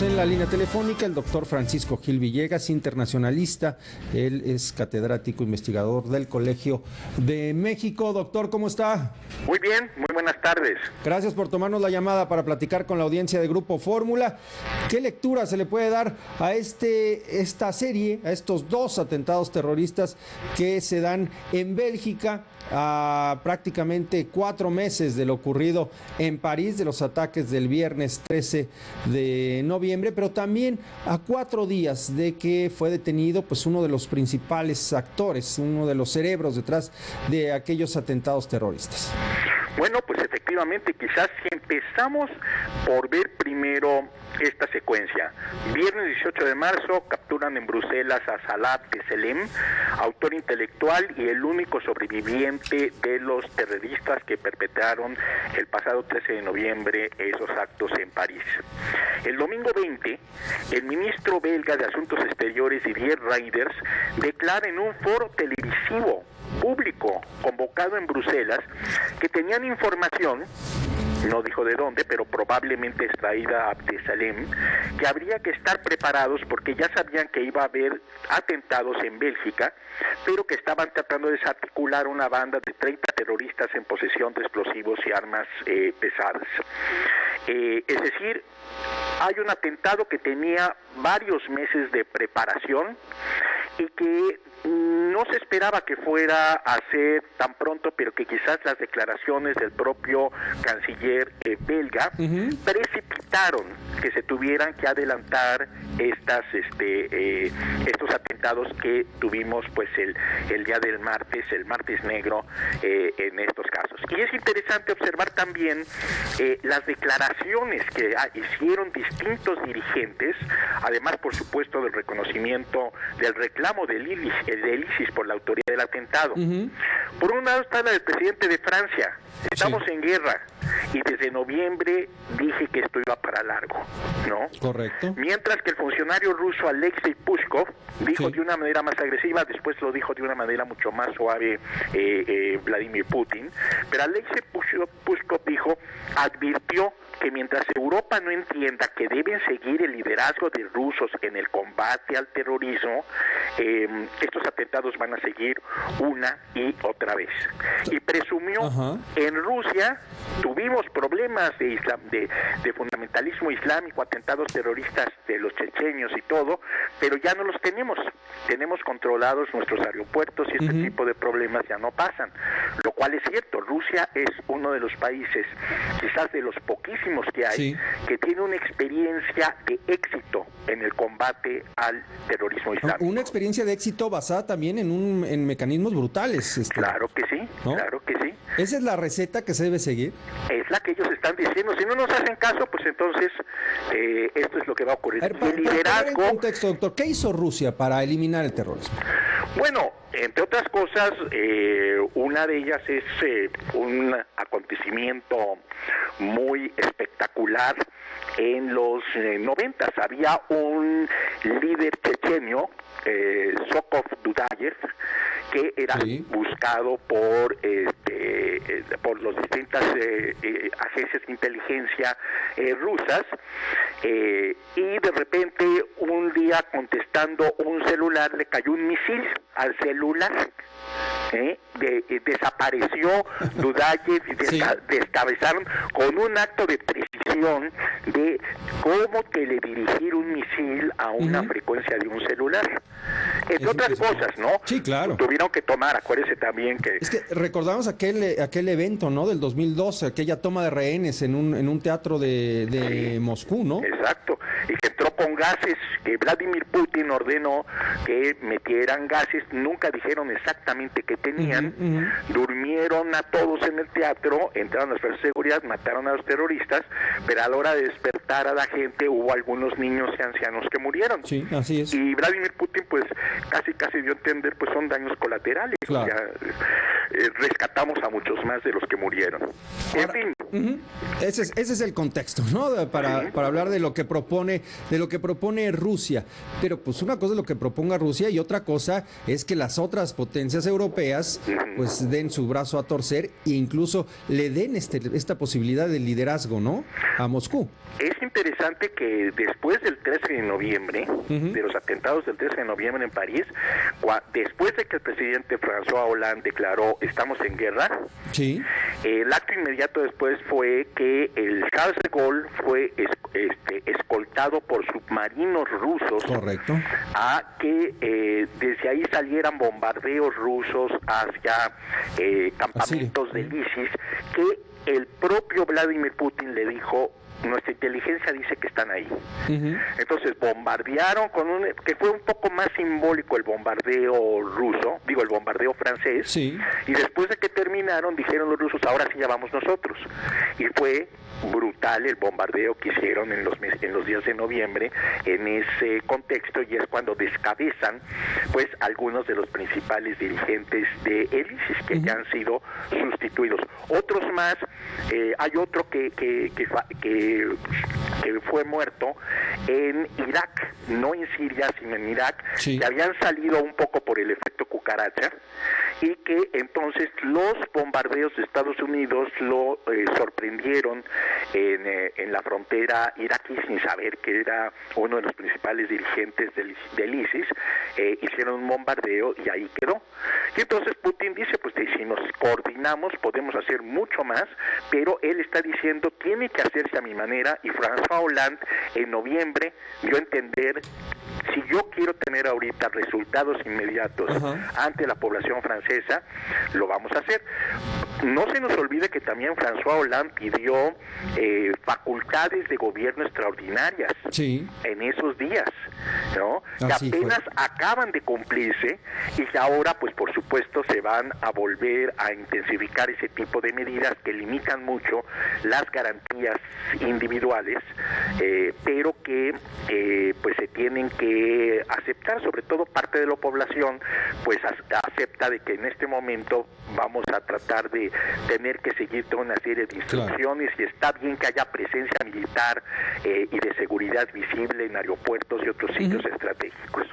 En la línea telefónica el doctor Francisco Gil Villegas, internacionalista. Él es catedrático investigador del Colegio de México. Doctor, ¿cómo está? Muy bien, muy buenas tardes. Gracias por tomarnos la llamada para platicar con la audiencia de Grupo Fórmula. ¿Qué lectura se le puede dar a esta serie, a estos dos atentados terroristas que se dan en Bélgica a prácticamente 4 meses de lo ocurrido en París, de los ataques del viernes 13 de noviembre, pero también a 4 días de que fue detenido pues uno de los principales actores, uno de los cerebros detrás de aquellos atentados terroristas? Bueno, pues efectivamente, quizás si empezamos por ver primero esta secuencia. Viernes 18 de marzo capturan en Bruselas a Salah Abdeslam, autor intelectual y el único sobreviviente de los terroristas que perpetraron el pasado 13 de noviembre esos actos en París. El domingo 20, el ministro belga de Asuntos Exteriores, Didier Reynders, declara en un foro televisivo público convocado en Bruselas que tenían información, no dijo de dónde, pero probablemente extraída a Abdeslam, que habría que estar preparados porque ya sabían que iba a haber atentados en Bélgica, pero que estaban tratando de desarticular una banda de 30 terroristas en posesión de explosivos y armas pesadas. Es decir, hay un atentado que tenía varios meses de preparación y que no se esperaba que fuera a ser tan pronto, pero que quizás las declaraciones del propio canciller belga precipitaron que se tuvieran que adelantar estos atentados que tuvimos pues el día del martes, el martes negro en estos casos. Y es interesante observar también las declaraciones que hicieron distintos dirigentes, además por supuesto del reconocimiento del reclamo del ISIS por la autoría del atentado. Por un lado está la del presidente de Francia: estamos en guerra y desde noviembre dije que esto iba para largo, ¿no? Correcto. Mientras que el funcionario ruso Alexei Pushkov dijo de una manera más agresiva, después lo dijo de una manera mucho más suave Vladimir Putin, pero Alexei Pushkov advirtió que mientras Europa no entienda que deben seguir el liderazgo de rusos en el combate al terrorismo, estos atentados van a seguir una y otra vez. Y presumió, en Rusia tuvimos problemas de fundamentalismo islámico, atentados terroristas de los chechenios y todo, pero ya no los tenemos. Tenemos controlados nuestros aeropuertos y este tipo de problemas ya no pasan. Lo cual es cierto, Rusia es uno de los países, quizás de los poquísimos que hay, que tiene una experiencia de éxito en el combate al terrorismo islámico. Una experiencia de éxito basada también en mecanismos brutales. Claro que sí, ¿no? Claro que sí. ¿Esa es la receta que se debe seguir? Es la que ellos están diciendo. Si no nos hacen caso, pues entonces esto es lo que va a ocurrir. El liderazgo... En contexto, doctor, ¿qué hizo Rusia para eliminar el terrorismo? Bueno, entre otras cosas, una de ellas es un acontecimiento muy espectacular. En los 90 había un líder chechenio, Sokov Dudayev, que era buscado por las distintas agencias de inteligencia rusas, y de repente un día contestando un celular le cayó un misil al celular. Desapareció Dudayev y descabezaron con un acto de precisión de cómo teledirigir un misil a una frecuencia de un celular. Entre otras cosas, ¿no? Sí, claro. Tuvieron que tomar, acuérdese también que... Es que recordamos aquel evento, ¿no? Del 2012, aquella toma de rehenes en un teatro de Moscú, ¿no? Exacto. Y que entró con gases, que Vladimir Putin ordenó que metieran gases, nunca dijeron exactamente qué tenían, durmieron a todos en el teatro, entraron las fuerzas de seguridad, mataron a los terroristas, pero a la hora de despertar a la gente hubo algunos niños y ancianos que murieron. Sí, así es. Y Vladimir Putin pues casi dio a entender pues son daños colaterales. Claro. Ya, rescatamos a muchos más de los que murieron. Ahora, ese es el contexto, ¿no? Para hablar de lo que propone propone Rusia, pero pues una cosa es lo que proponga Rusia y otra cosa es que las otras potencias europeas pues den su brazo a torcer e incluso le den esta posibilidad de liderazgo, ¿no?, a Moscú. Es interesante que después del 13 de noviembre, de los atentados del 13 de noviembre en París, después de que el presidente François Hollande declaró estamos en guerra, sí, el acto inmediato después fue que el Charles de Gaulle fue escoltado por submarinos rusos. Correcto. A que desde ahí salieran bombardeos rusos hacia campamentos del ISIS, que el propio Vladimir Putin le dijo: nuestra inteligencia dice que están ahí. Entonces bombardearon que fue un poco más simbólico el bombardeo ruso, el bombardeo francés, sí, y después de que terminaron dijeron los rusos: ahora sí ya vamos nosotros. Y fue brutal el bombardeo que hicieron en los días de noviembre en ese contexto, y es cuando descabezan pues algunos de los principales dirigentes de ISIS que ya han sido sustituidos. Otros más, hay otro que fue muerto en Irak, no en Siria, sino en Irak, sí, que habían salido un poco por el efecto cucaracha, y que entonces los bombardeos de Estados Unidos lo sorprendieron en la frontera iraquí sin saber que era uno de los principales dirigentes del ISIS. Hicieron un bombardeo y ahí quedó. Y entonces Putin dice, pues si nos coordinamos podemos hacer mucho más, pero él está diciendo tiene que hacerse a mi manera, y François Hollande en noviembre dio a entender: si yo quiero tener ahorita resultados inmediatos ante la población francesa, lo vamos a hacer. No se nos olvide que también François Hollande pidió facultades de gobierno extraordinarias, sí, en esos días, ¿no? Así que apenas acaban de cumplirse, y que ahora, pues por supuesto, se van a volver a intensificar ese tipo de medidas que limitan mucho las garantías individuales, pero que pues se tienen que aceptar. Sobre todo parte de la población pues acepta de que en este momento vamos a tratar de tener que seguir toda una serie de instrucciones, claro, y está bien que haya presencia militar y de seguridad visible en aeropuertos y otros sitios estratégicos.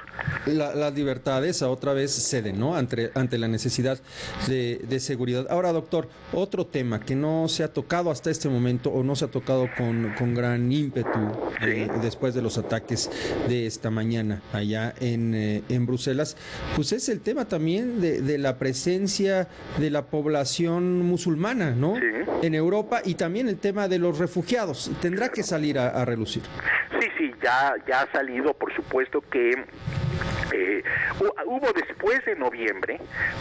Las libertades otra vez ceden, ¿no?, ante la necesidad de seguridad. Ahora, doctor, otro tema que no se ha tocado hasta este momento, o no se ha tocado con gran ímpetu, ¿sí?, después de los ataques de esta mañana allá en Bruselas, pues es el tema también de la presencia de la población musulmana, ¿no?, sí, en Europa, y también el tema de los refugiados. Tendrá que salir a relucir. Sí, ya ha salido, por supuesto que hubo después de noviembre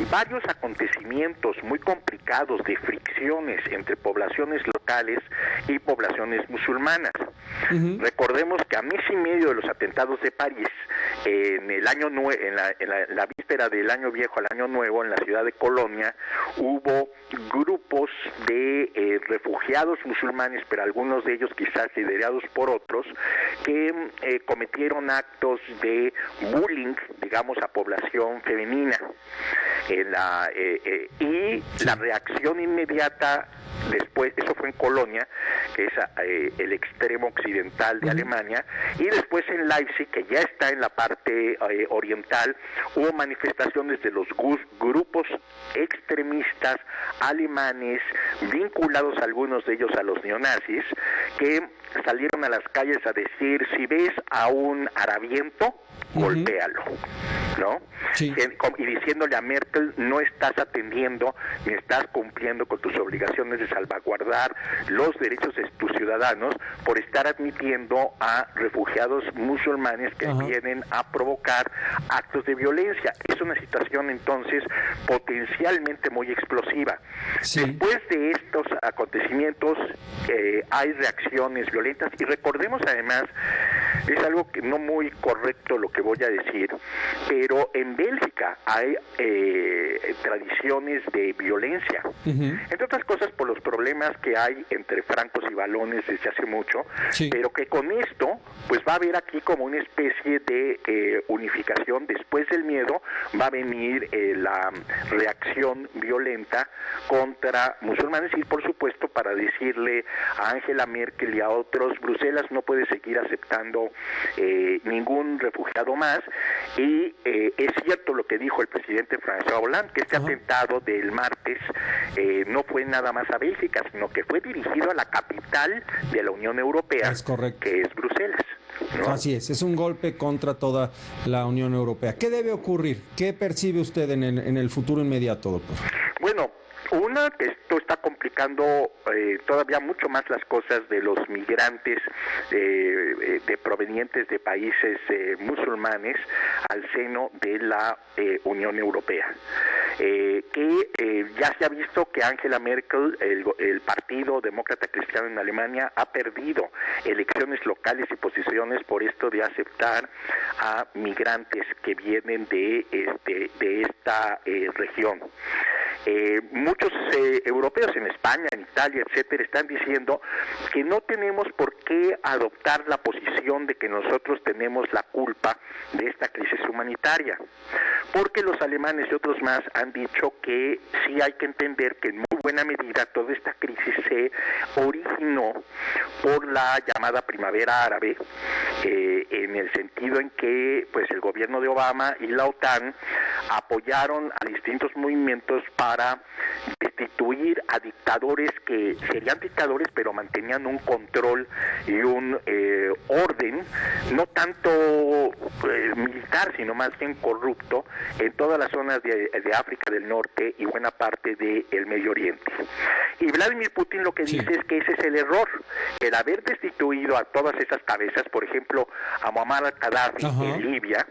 varios acontecimientos muy complicados de fricciones entre poblaciones locales y poblaciones musulmanas. Recordemos que a mes y medio de los atentados de París, en la víspera del año viejo al año nuevo, en la ciudad de Colonia, hubo grupos de refugiados musulmanes, pero algunos de ellos quizás liderados por otros, que cometieron actos de bullying, digamos, a población femenina. Y la reacción inmediata después, eso fue en Colonia, que es el extremo occidental de Alemania, y después en Leipzig, que ya está en la parte oriental, hubo manifestaciones de los grupos extremistas alemanes, vinculados algunos de ellos a los neonazis, que salieron a las calles a decir: si ves a un harabiento, golpéalo, ¿no? Sí. Y diciéndole a Merkel: no estás atendiendo ni estás cumpliendo con tus obligaciones de salvaguardar los derechos de tus ciudadanos por estar admitiendo a refugiados musulmanes que vienen a provocar actos de violencia. Es una situación entonces potencialmente muy explosiva. Sí. Después de estos acontecimientos hay reacciones violentas, y recordemos además, es algo que no muy correcto lo que voy a decir, pero en Bélgica hay tradiciones de violencia, entre otras cosas por los problemas que hay entre francos y valones desde hace mucho, pero que con esto pues va a haber aquí como una especie de unificación. Después del miedo va a venir la reacción violenta contra musulmanes, y por supuesto para decirle a Angela Merkel y a otros: Bruselas no puede seguir aceptando ningún refugiado más. Y es cierto lo que dijo el presidente François Hollande, que este atentado del martes no fue nada más a Bélgica, sino que fue dirigido a la capital de la Unión Europea, es correcto, que es Bruselas, ¿no? Así es un golpe contra toda la Unión Europea. ¿Qué debe ocurrir? ¿Qué percibe usted en el futuro inmediato, doctor? Bueno, una, que esto está complicando todavía mucho más las cosas de los migrantes de provenientes de países musulmanes al seno de la Unión Europea. Que ya se ha visto que Angela Merkel, el Partido Demócrata Cristiano en Alemania, ha perdido elecciones locales y posiciones por esto de aceptar a migrantes que vienen de esta región. Muchos europeos en España, en Italia, etcétera, están diciendo que no tenemos por qué adoptar la posición de que nosotros tenemos la culpa de esta crisis humanitaria, porque los alemanes y otros más han dicho que sí hay que entender que en muy buena medida toda esta crisis se originó por la llamada primavera árabe, en el sentido en que pues el gobierno de Obama y la OTAN apoyaron a distintos movimientos para destituir a dictadores que serían dictadores pero mantenían un control y un orden no tanto militar sino más bien corrupto en todas las zonas de África del Norte y buena parte del Medio Oriente. Y Vladimir Putin lo que dice es que ese es el error, el haber destituido a todas esas cabezas, por ejemplo a Muammar al-Gaddafi en Libia,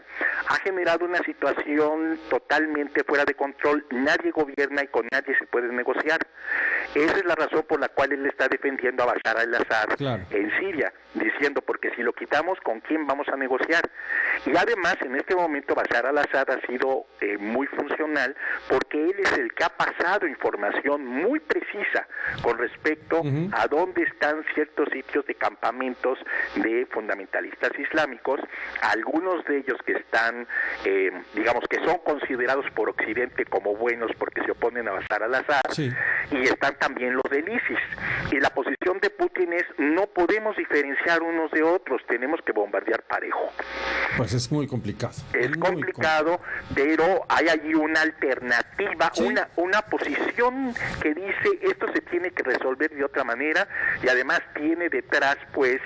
ha generado una situación totalmente fuera de control. Nadie gobierna y con nadie se puede negociar. Esa es la razón por la cual él está defendiendo a Bashar al-Assad en Siria, diciendo, porque si lo quitamos, ¿con quién vamos a negociar? Y además, en este momento, Bashar al-Assad ha sido muy funcional, porque él es el que ha pasado información muy precisa con respecto a dónde están ciertos sitios de campamentos de fundamentalistas islámicos, algunos de ellos que están, digamos, que son considerados por Occidente como buenos porque se oponen a Bashar al-Assad, y están también los del ISIS. Y la posición de Putin es, no podemos diferenciar unos de otros, tenemos que bombardear parejo. Pues es muy complicado. Es complicado, pero hay allí una alternativa, una posición que dice, esto se tiene que resolver de otra manera, y además tiene detrás, pues,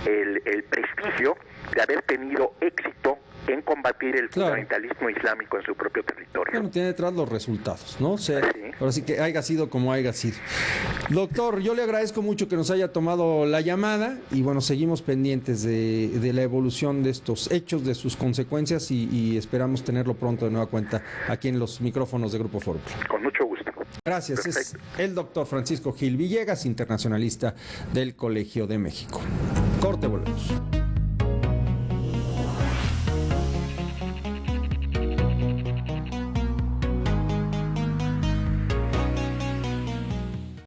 el prestigio de haber tenido éxito en combatir el fundamentalismo islámico en su propio territorio. Bueno, tiene detrás los resultados, ¿no? O sea, ahora sí que haya sido como haya sido. Doctor, yo le agradezco mucho que nos haya tomado la llamada y bueno, seguimos pendientes de la evolución de estos hechos, de sus consecuencias y esperamos tenerlo pronto de nueva cuenta aquí en los micrófonos de Grupo Fórmula. Con mucho gusto. Gracias. Perfecto. Es el doctor Francisco Gil Villegas, internacionalista del Colegio de México. Corte, volvemos.